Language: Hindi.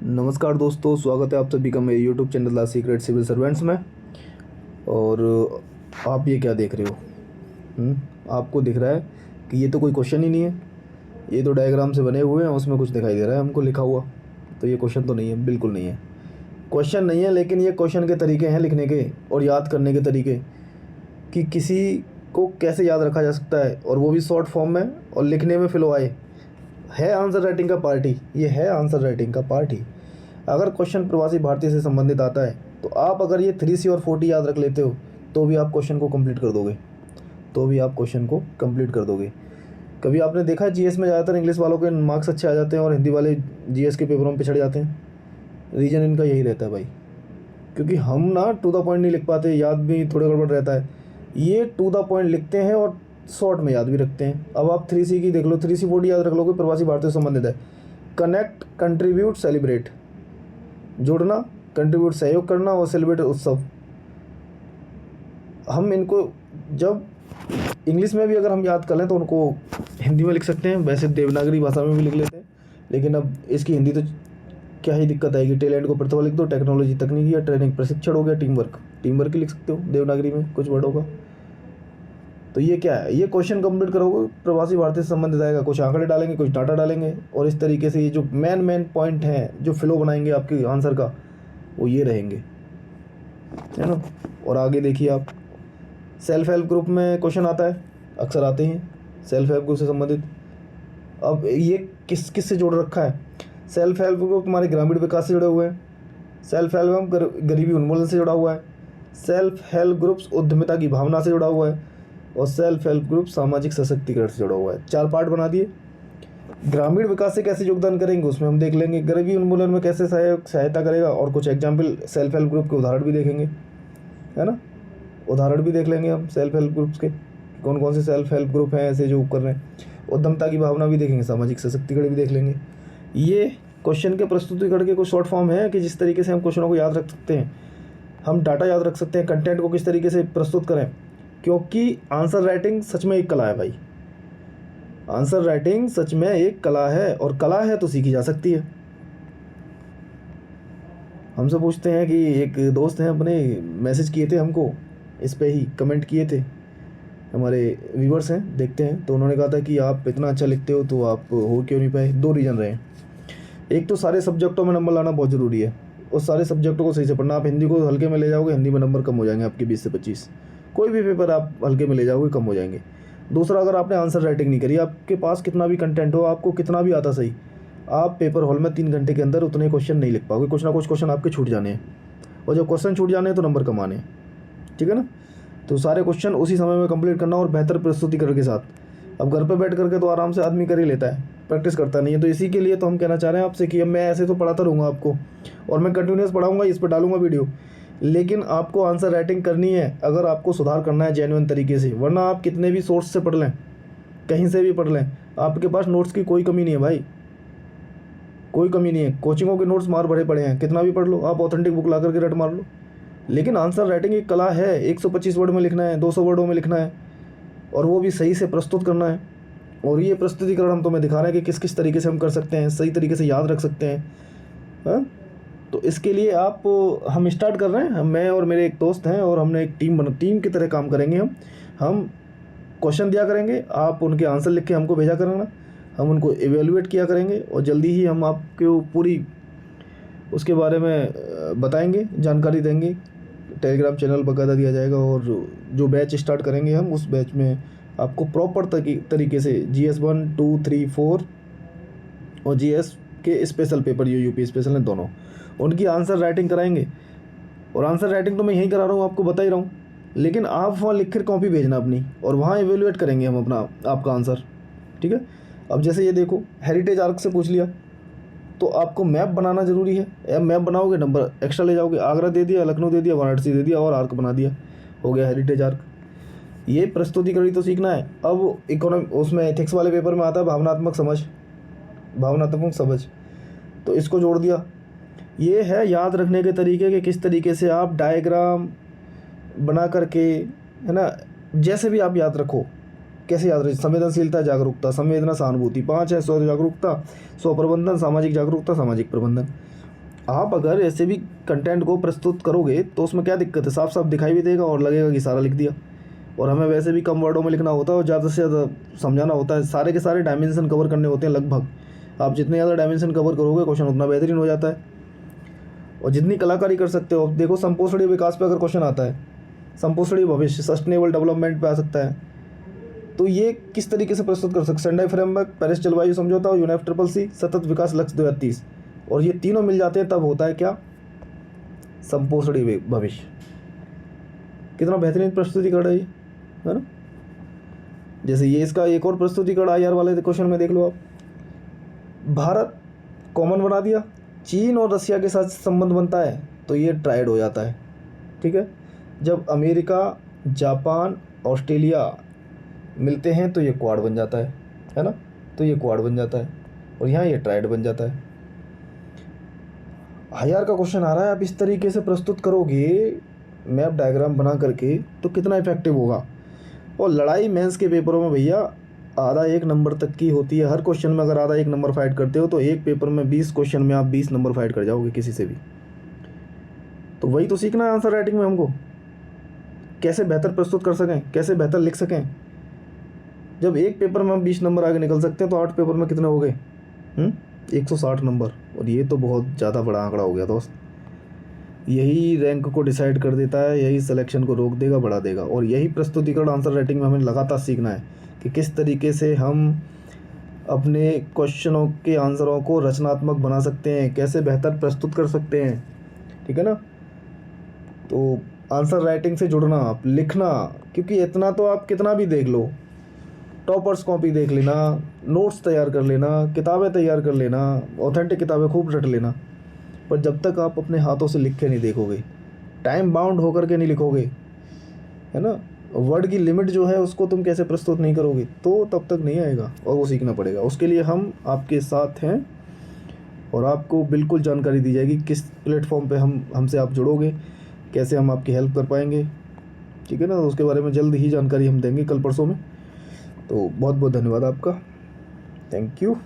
नमस्कार दोस्तों, स्वागत है आप सभी का मेरे YouTube channel The Secret Civil Servants में। और आप ये क्या देख रहे हो? आपको दिख रहा है कि ये तो कोई क्वेश्चन ही नहीं है, ये तो डायग्राम से बने हुए हैं, उसमें कुछ दिखाई दे रहा है हमको लिखा हुआ। तो ये क्वेश्चन तो नहीं है, बिल्कुल नहीं है, क्वेश्चन नहीं है। लेकिन ये क्वेश्चन के तरीके हैं लिखने के और याद करने के तरीके, कि किसी को कैसे याद रखा जा सकता है, और वो भी शॉर्ट फॉर्म में और लिखने में फ्लो आए। है आंसर राइटिंग का पार्ट ही, ये है आंसर राइटिंग का पार्ट ही। अगर क्वेश्चन प्रवासी भारतीय से संबंधित आता है तो आप अगर ये 3C और 40 याद रख लेते हो तो भी आप क्वेश्चन को कंप्लीट कर दोगे, कभी आपने देखा है जीएस में ज़्यादातर इंग्लिश वालों के मार्क्स अच्छे आ जाते हैं और हिंदी वाले जीएस के पेपरों में पिछड़ जाते हैं? रीज़न इनका यही रहता है भाई, क्योंकि हम ना टू द पॉइंट नहीं लिख पाते, याद भी थोड़ा गड़बड़ रहता है। ये टू द पॉइंट लिखते हैं और शॉर्ट में याद भी रखते हैं। अब आप 3C की देख लो, 3C 40 याद रख लोगे, प्रवासी भारतीय से संबंधित है। कनेक्ट, कंट्रीब्यूट, सेलिब्रेट, जुड़ना, कंट्रीब्यूट सहयोग करना, और सेलिब्रेट उत्सव। हम इनको जब इंग्लिश में भी अगर हम याद कर लें तो उनको हिंदी में लिख सकते हैं, वैसे देवनागरी भाषा में भी लिख लेते हैं, लेकिन अब इसकी हिंदी तो क्या ही दिक्कत आएगी। टैलेंट को प्रतिभा लिख दो, टेक्नोलॉजी तकनीकी या ट्रेनिंग प्रशिक्षण हो गया, टीम वर्क ही लिख सकते हो देवनागरी में कुछ वर्ड होगा। तो ये क्या है, ये क्वेश्चन कंप्लीट करोगे प्रवासी भारतीय से संबंधित आएगा, कुछ आंकड़े डालेंगे, कुछ डाटा डालेंगे, और इस तरीके से ये जो मेन पॉइंट हैं जो फ्लो बनाएंगे आपके आंसर का, वो ये रहेंगे, है ना। और आगे देखिए आप, सेल्फ हेल्प ग्रुप में क्वेश्चन आता है, अक्सर आते हैं सेल्फ हेल्प ग्रुप से संबंधित। अब ये किस से जोड़ रखा है? सेल्फ हेल्प ग्रुप तुम्हारे ग्रामीण विकास से जुड़े हुए हैं, सेल्फ हेल्प ग्रुप गरीबी उन्मूलन से जुड़ा हुआ है, सेल्फ हेल्प ग्रुप्स उद्यमिता की भावना से जुड़ा हुआ है, और सेल्फ हेल्प ग्रुप सामाजिक सशक्तिकरण से जुड़ा हुआ है। 4 पार्ट बना दिए। ग्रामीण विकास से कैसे योगदान करेंगे उसमें हम देख लेंगे, गरीबी उन्मूलन में कैसे सहायता करेगा, और कुछ एग्जाम्पल सेल्फ हेल्प ग्रुप के उदाहरण भी देखेंगे, है ना। उदाहरण भी देख लेंगे हम सेल्फ हेल्प ग्रुप्स के, कौन कौन से सेल्फ हेल्प ग्रुप हैं ऐसे जो कर रहे हैं। उद्यमता की भावना भी देखेंगे, सामाजिक सशक्तिकरण भी देख लेंगे। ये क्वेश्चन के प्रस्तुतिकरण के कुछ शॉर्ट फॉर्म है कि जिस तरीके से हम क्वेश्चनों को याद रख सकते हैं, हम डाटा याद रख सकते हैं, कंटेंट को किस तरीके से प्रस्तुत करें, क्योंकि आंसर राइटिंग सच में एक कला है भाई। आंसर राइटिंग सच में एक कला है, और कला है तो सीखी जा सकती है। हमसे पूछते हैं कि एक दोस्त हैं अपने, मैसेज किए थे हमको, इस पे ही कमेंट किए थे, हमारे व्यूवर्स हैं, देखते हैं। तो उन्होंने कहा था कि आप इतना अच्छा लिखते हो तो आप हो क्यों नहीं पाए? 2 रीज़न रहे। एक तो सारे सब्जेक्टों में नंबर लाना बहुत ज़रूरी है, उस सारे सब्जेक्टों को सही से पढ़ना। आप हिंदी को हल्के में ले जाओगे, हिंदी में नंबर कम हो जाएंगे आपके 20 से 25। कोई भी पेपर आप हल्के में ले जाओगे, कम हो जाएंगे। दूसरा, अगर आपने आंसर राइटिंग नहीं करी, आपके पास कितना भी कंटेंट हो, आपको कितना भी आता सही, आप पेपर हॉल में 3 घंटे के अंदर उतने क्वेश्चन नहीं लिख पाओगे। कुछ ना कुछ क्वेश्चन आपके छूट जाने हैं, और जब क्वेश्चन छूट जाने हैं तो नंबर कम आने हैं, ठीक है ना। तो सारे क्वेश्चन उसी समय में कंप्लीट करना, और बेहतर प्रस्तुतिकरण के साथ। अब घर पे बैठ करके तो आराम से आदमी कर ही लेता है, प्रैक्टिस करता नहीं है। तो इसी के लिए तो हम कहना चाह रहे हैं आपसे कि अब मैं ऐसे तो पढ़ाता रहूँगा आपको, और मैं कंटिन्यूस पढ़ाऊँगा, इस पर डालूंगा वीडियो, लेकिन आपको आंसर राइटिंग करनी है अगर आपको सुधार करना है जेन्युइन तरीके से। वरना आप कितने भी सोर्स से पढ़ लें, कहीं से भी पढ़ लें, आपके पास नोट्स की कोई कमी नहीं है भाई, कोई कमी नहीं है। कोचिंगों के नोट्स मार भरे पड़े हैं, कितना भी पढ़ लो, आप ऑथेंटिक बुक ला करके रट मार लो। लेकिन आंसर राइटिंग एक कला है, 125 वर्ड में लिखना है, 200 वर्डों में लिखना है, और वो भी सही से प्रस्तुत करना है। और ये प्रस्तुतिकरण हम तुम्हें दिखा रहे हैं कि किस किस तरीके से हम कर सकते हैं, सही तरीके से याद रख सकते हैं, हाँ। तो इसके लिए हम स्टार्ट कर रहे हैं, मैं और मेरे एक दोस्त हैं, और हमने एक टीम की तरह काम करेंगे। हम क्वेश्चन दिया करेंगे, आप उनके आंसर लिख के हमको भेजा करना, हम उनको एवेलुएट किया करेंगे, और जल्दी ही हम आपको पूरी उसके बारे में बताएंगे, जानकारी देंगे। टेलीग्राम चैनल बकायदा दिया जाएगा, और जो बैच स्टार्ट करेंगे हम, उस बैच में आपको प्रॉपर तरीके से GS 1, 2, 3, 4 और GS के स्पेशल पेपर, यूपी स्पेशल हैं दोनों, उनकी आंसर राइटिंग कराएंगे। और आंसर राइटिंग तो मैं यहीं करा रहा हूँ, आपको बता ही रहा हूँ, लेकिन आप वहाँ लिख कर कॉपी भेजना अपनी, और वहाँ एवेलुएट करेंगे हम आपका आंसर, ठीक है। अब जैसे ये देखो, हेरिटेज आर्क से पूछ लिया, तो आपको मैप बनाना ज़रूरी है। मैप बनाओगे, नंबर एक्स्ट्रा ले जाओगे। आगरा दे दिया, लखनऊ दे दिया, वाराणसी दे दिया, और आर्क बना दिया, हो गया हेरिटेज आर्क। ये प्रस्तुतिकरण तो सीखना है। अब उसमें एथिक्स वाले पेपर में आता है भावनात्मक समझ, तो इसको जोड़ दिया। ये है याद रखने के तरीके कि किस तरीके से आप डायग्राम बना करके, है ना, जैसे भी आप याद रखो, कैसे याद रखें। संवेदनशीलता, जागरूकता, संवेदना, सहानुभूति। 5 है, स्व जागरूकता, स्व प्रबंधन, सामाजिक जागरूकता, सामाजिक प्रबंधन। आप अगर ऐसे भी कंटेंट को प्रस्तुत करोगे तो उसमें क्या दिक्कत है, साफ साफ दिखाई भी देगा और लगेगा कि सारा लिख दिया। और हमें वैसे भी कम वर्डों में लिखना होता है और ज़्यादा से ज़्यादा समझाना होता है, सारे के सारे डायमेंशन कवर करने होते हैं लगभग। आप जितने ज़्यादा डायमेंशन कवर करोगे क्वेश्चन उतना बेहतरीन हो जाता है और जितनी कलाकारी कर सकते हो। देखो संपोषणीय विकास पे अगर क्वेश्चन आता है, संपोषणीय भविष्य, सस्टेनेबल डेवलपमेंट पे आ सकता है, तो ये किस तरीके से प्रस्तुत कर सकते, सेंडाई फ्रेमवर्क, पेरिस जलवायु समझौता और UNFCCC सतत विकास लक्ष्य 2030, और ये तीनों मिल जाते हैं तब होता है क्या, संपोषणीय भविष्य। कितना बेहतरीन प्रस्तुतिकरण है ये, है ना। जैसे ये इसका एक और प्रस्तुतिकरण IR वाले क्वेश्चन में देख लो आप, भारत कॉमन बना दिया, चीन और रसिया के साथ संबंध बनता है तो ये ट्राइड हो जाता है, ठीक है। जब अमेरिका, जापान, ऑस्ट्रेलिया मिलते हैं तो ये क्वाड बन जाता है ना, तो ये क्वाड बन जाता है और यहाँ ये ट्राइड बन जाता है। IR का क्वेश्चन आ रहा है, आप इस तरीके से प्रस्तुत करोगे मैप डायग्राम बना करके तो कितना इफेक्टिव होगा। और लड़ाई मेंस के पेपरों में भैया आधा 1 नंबर तक की होती है। हर क्वेश्चन में अगर आधा 1 नंबर फाइट करते हो तो एक पेपर में 20 क्वेश्चन में आप 20 नंबर फाइट कर जाओगे किसी से भी। तो वही तो सीखना है आंसर राइटिंग में हमको, कैसे बेहतर प्रस्तुत कर सकें, कैसे बेहतर लिख सकें। जब एक पेपर में हम 20 नंबर आगे निकल सकते हैं तो 8 पेपर में कितने हो गए, 160 नंबर। और ये तो बहुत ज़्यादा बड़ा आंकड़ा हो गया दोस्त। यही रैंक को डिसाइड कर देता है, यही सिलेक्शन को रोक देगा, बढ़ा देगा। और यही प्रस्तुतिकरण आंसर राइटिंग में हमें लगातार सीखना है कि किस तरीके से हम अपने क्वेश्चनों के आंसरों को रचनात्मक बना सकते हैं, कैसे बेहतर प्रस्तुत कर सकते हैं, ठीक है ना। तो आंसर राइटिंग से जुड़ना, आप लिखना, क्योंकि इतना तो आप कितना भी देख लो, टॉपर्स कॉपी देख लेना, नोट्स तैयार कर लेना, किताबें तैयार कर लेना, ऑथेंटिक किताबें खूब रट लेना, पर जब तक आप अपने हाथों से लिख के नहीं देखोगे, टाइम बाउंड होकर के नहीं लिखोगे, है ना, वर्ड की लिमिट जो है उसको तुम कैसे प्रस्तुत नहीं करोगे, तो तब तक नहीं आएगा और वो सीखना पड़ेगा। उसके लिए हम आपके साथ हैं और आपको बिल्कुल जानकारी दी जाएगी किस प्लेटफॉर्म पे हमसे आप जुड़ोगे, कैसे हम आपकी हेल्प कर पाएंगे, ठीक है ना। उसके बारे में जल्द ही जानकारी हम देंगे कल परसों में। तो बहुत बहुत धन्यवाद आपका, थैंक यू।